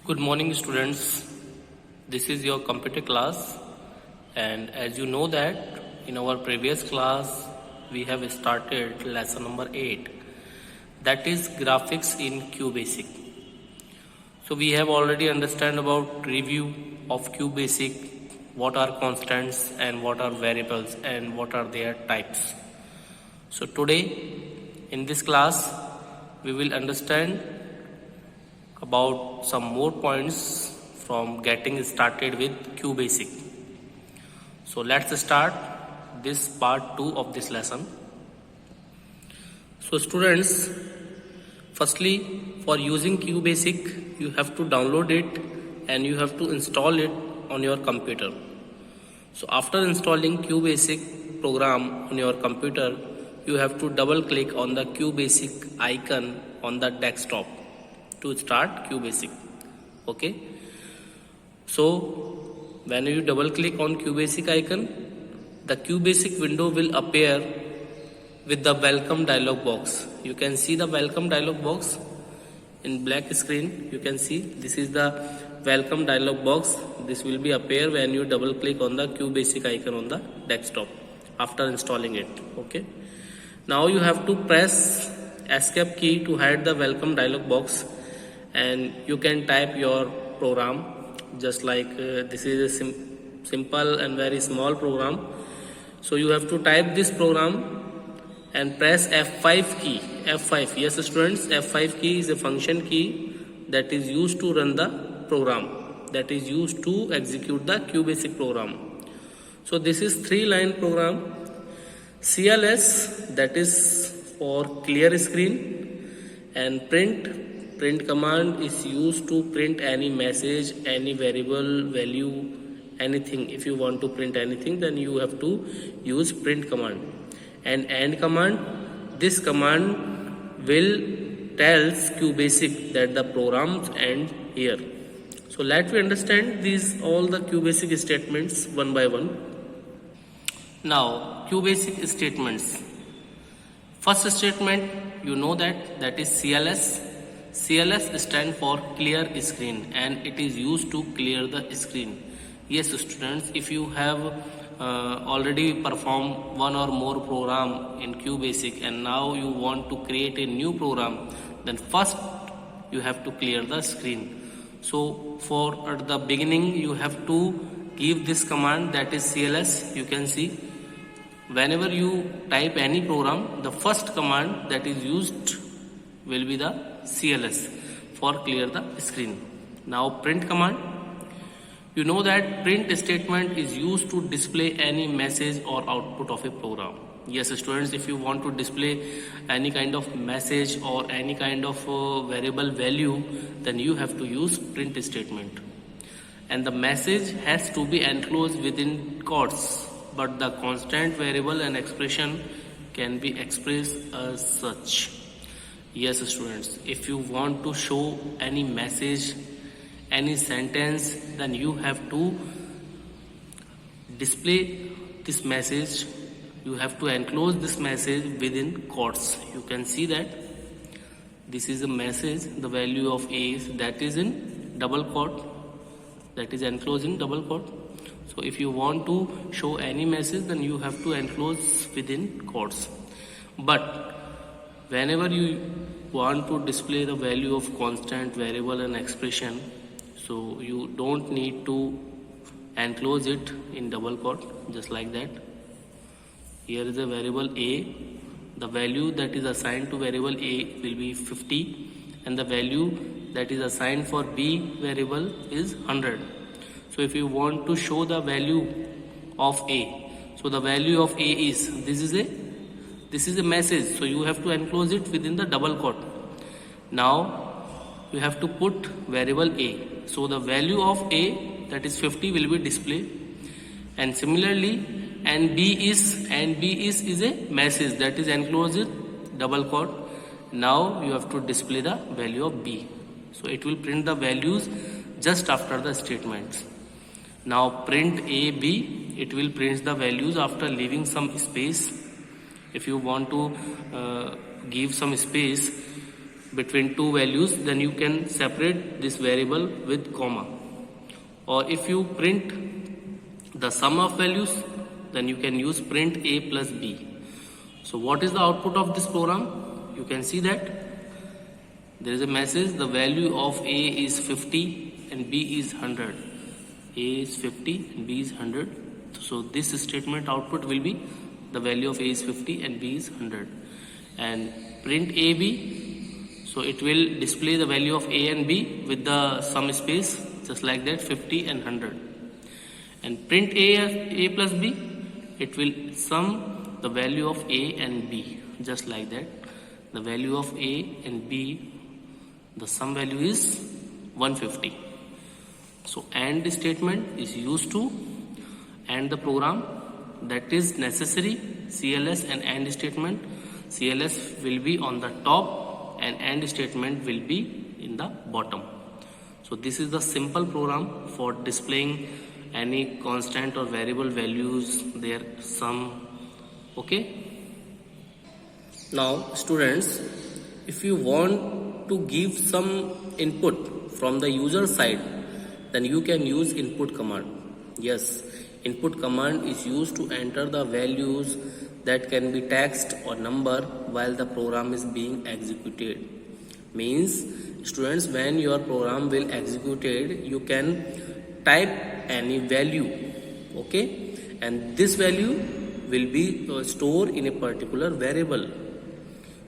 Good morning, students. This is your computer class, and as you know that in our previous class we have started lesson number 8, that is graphics in QBasic. So we have already understand about review of QBasic, what are constants and what are variables and what are their types. So today in this class we will understand about some more points from getting started with QBasic. So let's start this part 2 of this lesson. So students, firstly for using QBasic you have to download it and you have to install it on your computer. So after installing QBasic program on your computer, you have to double click on the QBasic icon on the desktop to start QBasic. Okay, so when you double click on QBasic icon, the QBasic window will appear with the welcome dialog box. You can see the welcome dialog box in black screen. You can see this is the welcome dialog box. This will be appear when you double click on the QBasic icon on the desktop after installing it. Okay, now you have to press escape key to hide the welcome dialog box, and you can type your program just like this is a simple and very small program. So you have to type this program and press F5 key. F5, yes students, F5 key is a function key that is used to run the program, that is used to execute the QBasic program. So this is 3-line program. CLS, that is for clear screen, and print command is used to print any message, any variable value, anything. If you want to print anything, then you have to use print command. And end command, this command will tells QBasic that the programs end here. So let me understand these all the QBasic statements one by one. Now QBasic statements. First statement, you know that is CLS. CLS stands for clear screen and it is used to clear the screen. Yes students, if you have already performed one or more program in QBasic and now you want to create a new program, then first you have to clear the screen. So for at the beginning you have to give this command, that is CLS. You can see whenever you type any program, the first command that is used will be the CLS for clear the screen. Now print command, you know that print statement is used to display any message or output of a program. Yes students, if you want to display any kind of message or any kind of variable value, then you have to use print statement. And the message has to be enclosed within quotes, but the constant, variable and expression can be expressed as such. Yes students, if you want to show any message, any sentence, then you have to display this message. You have to enclose this message within quotes. You can see that this is a message, the value of A is, that is in double quote, that is enclosed in double quote. So if you want to show any message, then you have to enclose within quotes. But whenever you want to display the value of constant, variable and expression, so you don't need to enclose it in double quote, just like that. Here is a variable A. The value that is assigned to variable A will be 50 and the value that is assigned for B variable is 100. So if you want to show the value of A, so the value of A is, this is a message, so you have to enclose it within the double quote. Now you have to put variable A, so the value of A, that is 50, will be displayed. And similarly and B is a message that is enclosed with double quote. Now you have to display the value of B, so it will print the values just after the statements. Now print A, B, it will print the values after leaving some space. If you want to give some space, between two values, then you can separate this variable with comma. Or if you print the sum of values, then you can use print a plus b. So what is the output of this program? You can see that there is a message, the value of a is 50 and b is 100. A is 50 and b is 100. So this statement output will be the value of a is 50 and b is 100. And print ab, so it will display the value of a and b with the sum space, just like that, 50 and 100. And print a plus b, it will sum the value of a and b, just like that. The value of a and b, the sum value is 150. So AND statement is used to AND the program, that is necessary. CLS and AND statement, CLS will be on the top and AND statement will be in the bottom. So this is the simple program for displaying any constant or variable values, their sum. Okay. Now students, if you want to give some input from the user side, then you can use input command. Yes, input command is used to enter the values that can be text or number while the program is being executed. Means students, when your program will executed, you can type any value, okay, and this value will be stored in a particular variable.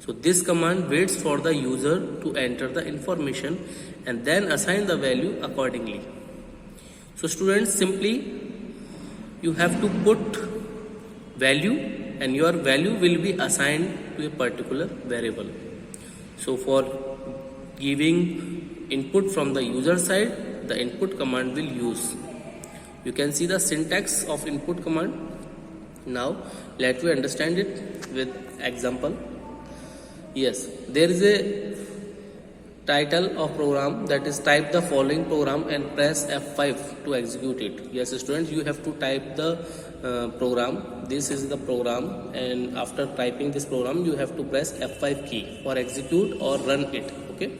So this command waits for the user to enter the information and then assign the value accordingly. So students, simply you have to put value and your value will be assigned to a particular variable. So for giving input from the user side, the input command will use. You can see the syntax of input command. Now let me understand it with example. Yes, there is a title of program, that is type the following program and press F5 to execute it. Yes students, you have to type the program. This is the program, and after typing this program you have to press F5 key for execute or run it. Okay.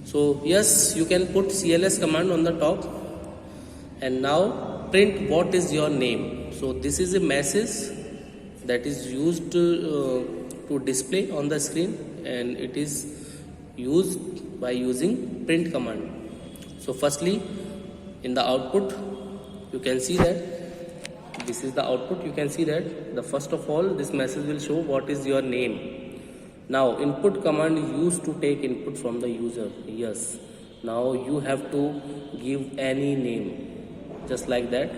So yes, you can put CLS command on the top, and now print what is your name. So this is a message that is used to display on the screen, and it is used by using print command. So firstly, in the output you can see that this is the output. You can see that the first of all this message will show what is your name. Now input command is used to take input from the user. Yes, now you have to give any name, just like that.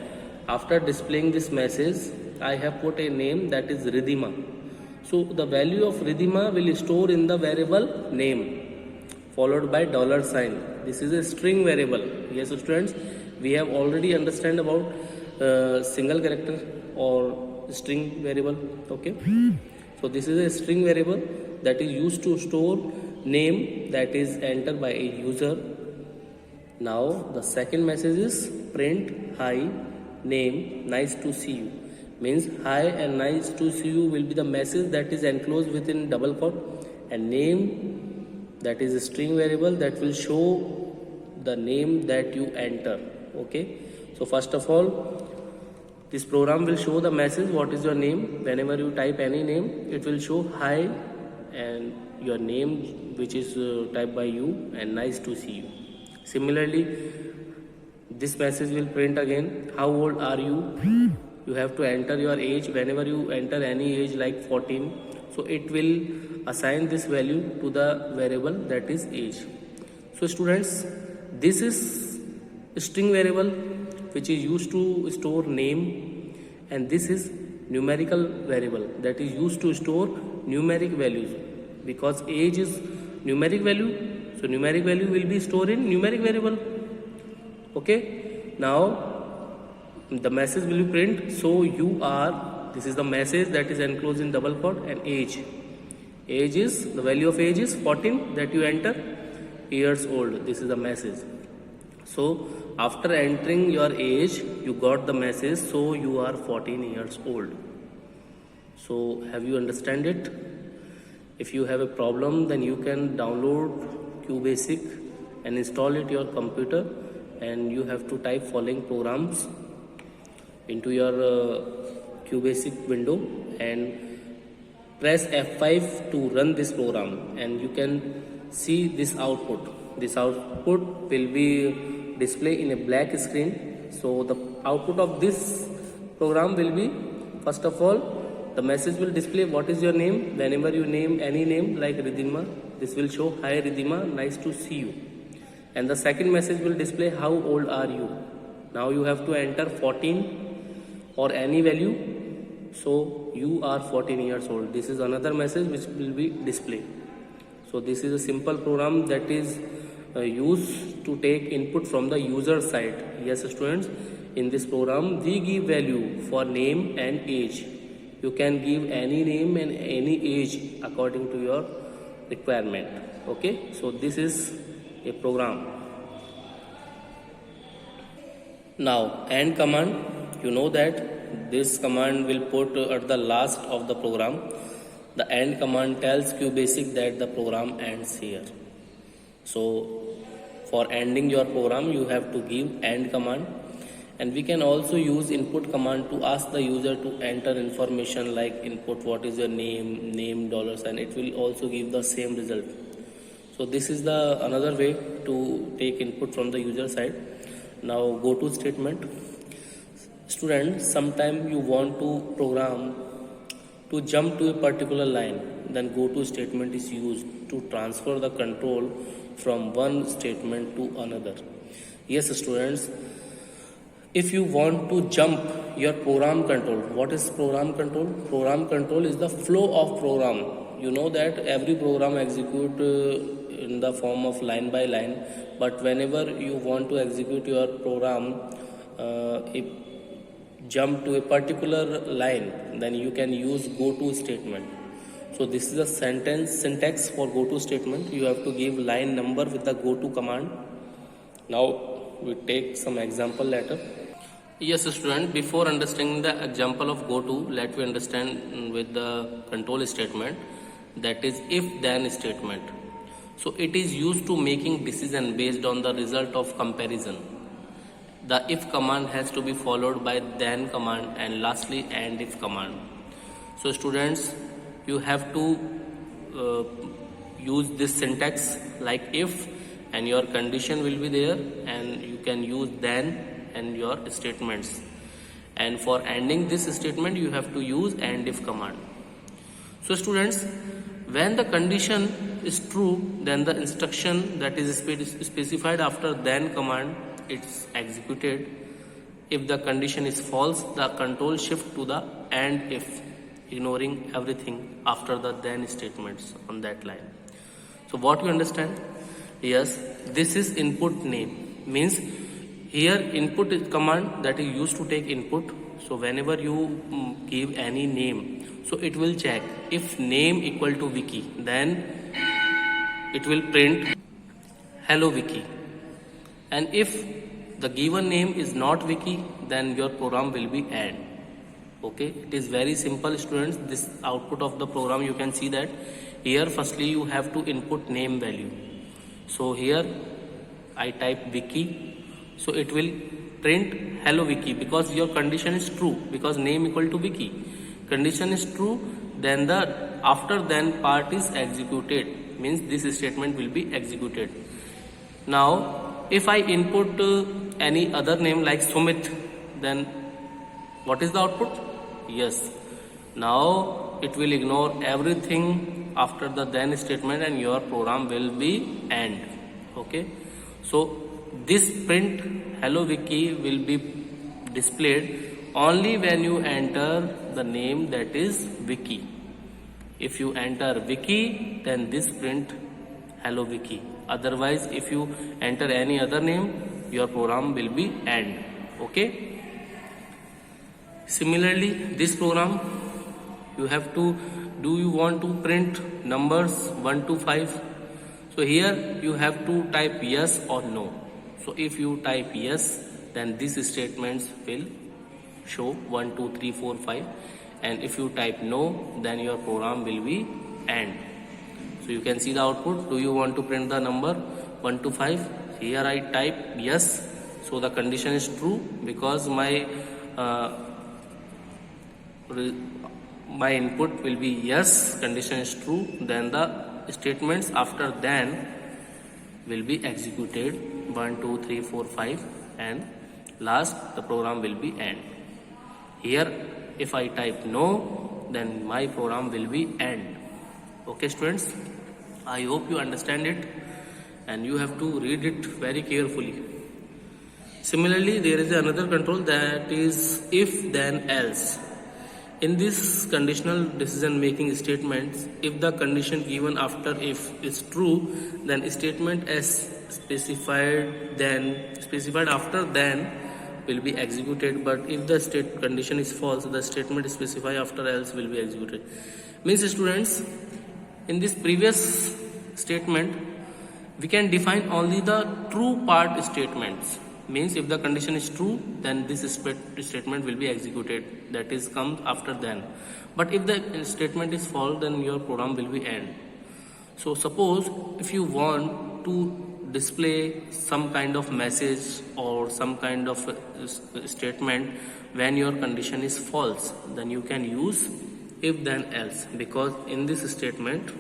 After displaying this message, I have put a name, that is Ridhima. So the value of Ridhima will store in the variable name followed by $sign. This is a string variable. Yes students, we have already understand about single character or string variable. Okay. So this is a string variable that is used to store name that is entered by a user. Now the second message is print hi name, nice to see you. Means hi and nice to see you will be the message that is enclosed within double quote, and name, that is a string variable that will show the name that you enter. Okay. So first of all, this program will show the message what is your name. Whenever you type any name, it will show hi and your name which is typed by you and nice to see you. Similarly, this message will print again, how old are you? You have to enter your age. Whenever you enter any age like 14, so it will assign this value to the variable that is age. So students, this is a string variable which is used to store name, and this is numerical variable that is used to store numeric values, because age is numeric value, so numeric value will be stored in numeric variable. Okay. Now the message will be print, so you are, this is the message that is enclosed in double quote, and age is, the value of age is 14 that you enter, years old. This is the message. So after entering your age, you got the message, so you are 14 years old. So have you understand it? If you have a problem, then you can download QBasic and install it your computer, and you have to type following programs into your QBasic window and press F5 to run this program, and you can see this output. This output will be displayed in a black screen. So the output of this program will be, first of all, the message will display what is your name. Whenever you name any name like Ridhima, this will show, hi Ridhima, nice to see you. And the second message will display, how old are you. Now you have to enter 14 or any value. So you are 14 years old. This is another message which will be displayed. So this is a simple program that is used to take input from the user side. Yes students, in this program we give value for name and age. You can give any name and any age according to your requirement. Okay, so this is a program. Now AND command, you know that this command will put at the last of the program. The AND command tells QBasic that the program ends here. So for ending your program you have to give AND command. And we can also use input command to ask the user to enter information like input what is your name, dollars, and it will also give the same result. So this is the another way to take input from the user side. Now go to statement. Student, sometime you want to program to jump to a particular line, then go to statement is used to transfer the control from one statement to another. Yes students, if you want to jump your program control, what is program control? Program control is the flow of program. You know that every program execute in the form of line by line, but whenever you want to execute your program, if jump to a particular line, then you can use go to statement. So this is the syntax for go to statement. You have to give line number with the go to command. Now we take some example later. Yes student, before understanding the example of go to, let me understand with the control statement, that is if then statement. So it is used to making decision based on the result of comparison. The if command has to be followed by then command, and lastly and if command. So students, you have to use this syntax like if, and your condition will be there, and you can use then and your statements. And for ending this statement you have to use and if command. So students, when the condition is true, then the instruction that is specified after then command it's executed. If the condition is false, the control shift to the and if, ignoring everything after the then statements on that line. So what you understand? Yes, this is input name, means here input is command that is used to take input. So whenever you give any name, so it will check if name equal to Wiki, then it will print hello Wiki. And if the given name is not Wiki, then your program will be end. Okay, it is very simple students. This output of the program, you can see that here firstly you have to input name value. So here I type Wiki, so it will print hello Wiki because your condition is true, because name equal to Wiki. Condition is true, then the after then part is executed, means this statement will be executed. Now if I input any other name like Sumit, then what is the output? Yes, now it will ignore everything after the then statement and your program will be end. Okay, so this print hello Wiki will be displayed only when you enter the name that is Wiki. If you enter Wiki, then this print hello Wiki. Otherwise, if you enter any other name, your program will be end. Okay. Similarly, this program you have to do. You want to print numbers 1 to 5. So here you have to type yes or no. So if you type yes, then these statements will show 1, 2, 3, 4, 5. And if you type no, then your program will be end. So you can see the output. Do you want to print the number 1 to 5? Here I type yes. So the condition is true because my input will be yes, condition is true. Then the statements after then will be executed 1, 2, 3, 4, 5, and last the program will be end. Here if I type no, then my program will be end. Okay students, I hope you understand it and you have to read it very carefully. Similarly, there is another control, that is if then else. In this conditional decision making statements, if the condition given after if is true, then statement as specified after then will be executed, but if the condition is false, the statement specified after else will be executed. Means students, in this previous statement we can define only the true part statements. Means if the condition is true, then this statement will be executed, that is comes after then. But if the statement is false, then your program will be end. So suppose if you want to display some kind of message or some kind of statement when your condition is false, then you can use if then else, because in this statement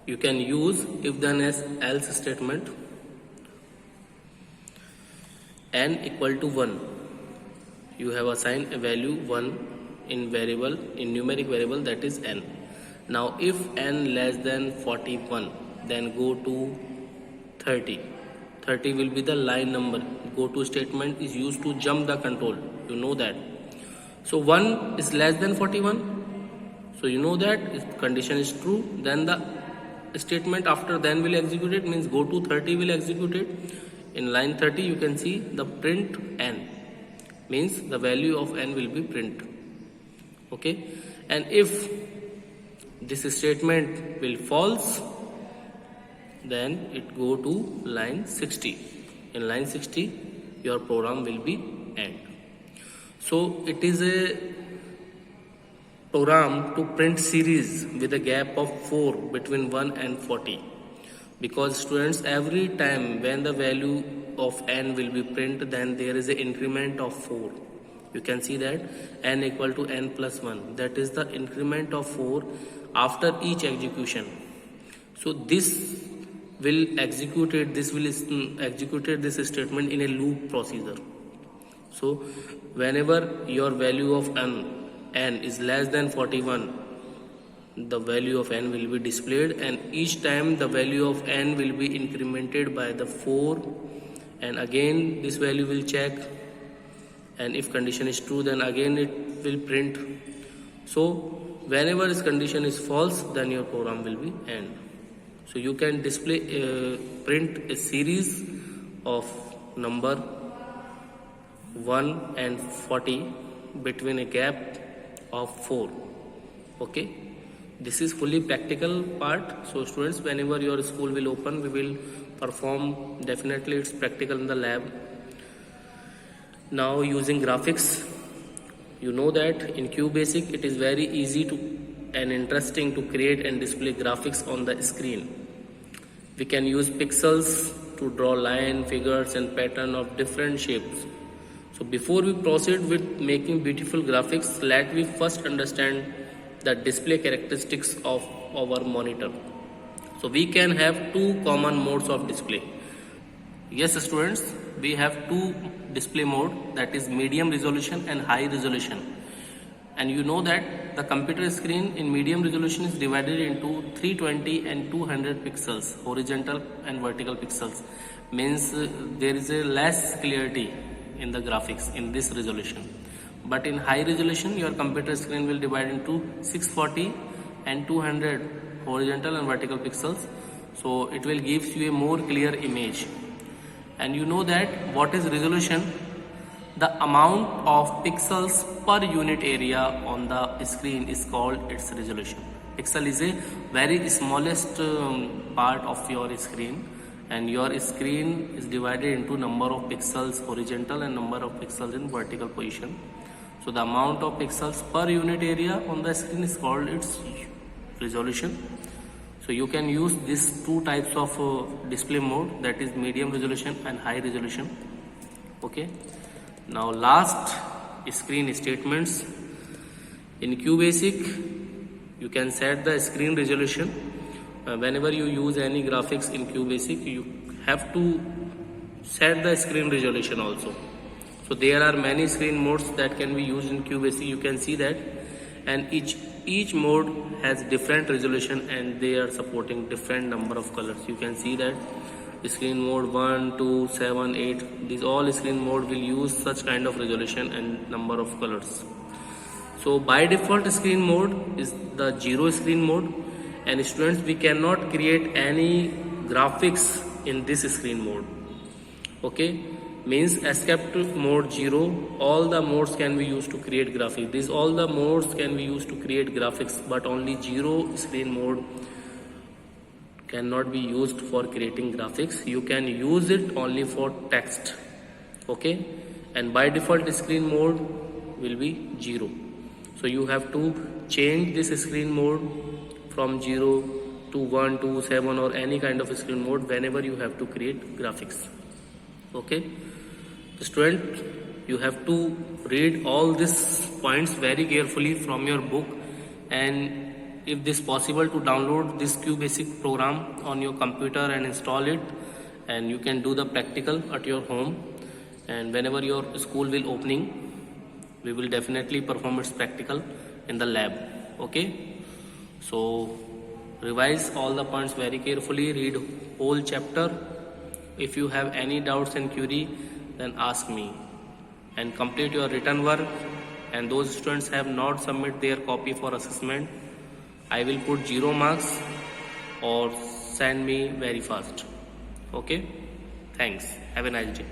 you can use if then else statement. N equal to 1, you have assigned a value 1 in numeric variable, that is n. Now if n less than 41, then go to 30 will be the line number. Go to statement is used to jump the control, you know that. So 1 is less than 41, so you know that if condition is true, then the statement after then will execute it, means go to 30 will execute it. In line 30 you can see the print n, means the value of n will be print. Okay, and if this statement will false, then it go to line 60. In line 60 your program will be end. So it is a program to print series with a gap of 4 between 1 and 40, because students, every time when the value of n will be print, then there is an increment of 4. You can see that n equal to n plus 1, that is the increment of 4 after each execution. So this will execute this statement in a loop procedure. So whenever your value of n is less than 41, the value of n will be displayed, and each time the value of n will be incremented by the 4, and again this value will check, and if condition is true, then again it will print. So whenever this condition is false, then your program will be end. So you can print a series of number 1 and 40 between a gap of 4. Okay, this is fully practical part. So students, whenever your school will open, we will perform, definitely it's practical in the lab. Now using graphics, you know that in QBasic it is very easy and interesting to create and display graphics on the screen. We can use pixels to draw line, figures and pattern of different shapes. So before we proceed with making beautiful graphics, let me first understand the display characteristics of our monitor. So we can have two common modes of display. Yes students, we have two display mode, that is medium resolution and high resolution. And you know that the computer screen in medium resolution is divided into 320 and 200 pixels, horizontal and vertical pixels. Means there is a less clarity in the graphics in this resolution. But in high resolution, your computer screen will divide into 640 and 200 horizontal and vertical pixels. So it will give you a more clear image. And you know that what is resolution? The amount of pixels per unit area on the screen is called its resolution. Pixel is a very smallest part of your screen, and your screen is divided into number of pixels horizontal and number of pixels in vertical position. So the amount of pixels per unit area on the screen is called its resolution. So you can use these two types of display mode, that is medium resolution and high resolution. Okay. Now last screen statements. In QBasic, you can set the screen resolution. Whenever you use any graphics in QBasic, you have to set the screen resolution also. So there are many screen modes that can be used in QBasic. You can see that, and each mode has different resolution and they are supporting different number of colors. You can see that screen mode 1, 2, 7, 8, these all screen mode will use such kind of resolution and number of colors. So by default screen mode is the 0 screen mode, and students, we cannot create any graphics in this screen mode. Okay, means escape mode 0, all the modes can be used to create graphics. These all the modes can be used to create graphics, but only 0 screen mode cannot be used for creating graphics. You can use it only for text. Okay, and by default screen mode will be 0. So you have to change this screen mode from 0 to 1, 2, 7 or any kind of screen mode whenever you have to create graphics. Okay, student, you have to read all these points very carefully from your book, and if this possible, to download this QBasic program on your computer and install it, and you can do the practical at your home. And whenever your school will opening, we will definitely perform its practical in the lab. Okay, so revise all the points very carefully, read whole chapter. If you have any doubts and query, then ask me, and complete your written work. And those students have not submit their copy for assessment, I will put 0 marks or send me very fast. Okay, thanks, have a nice day.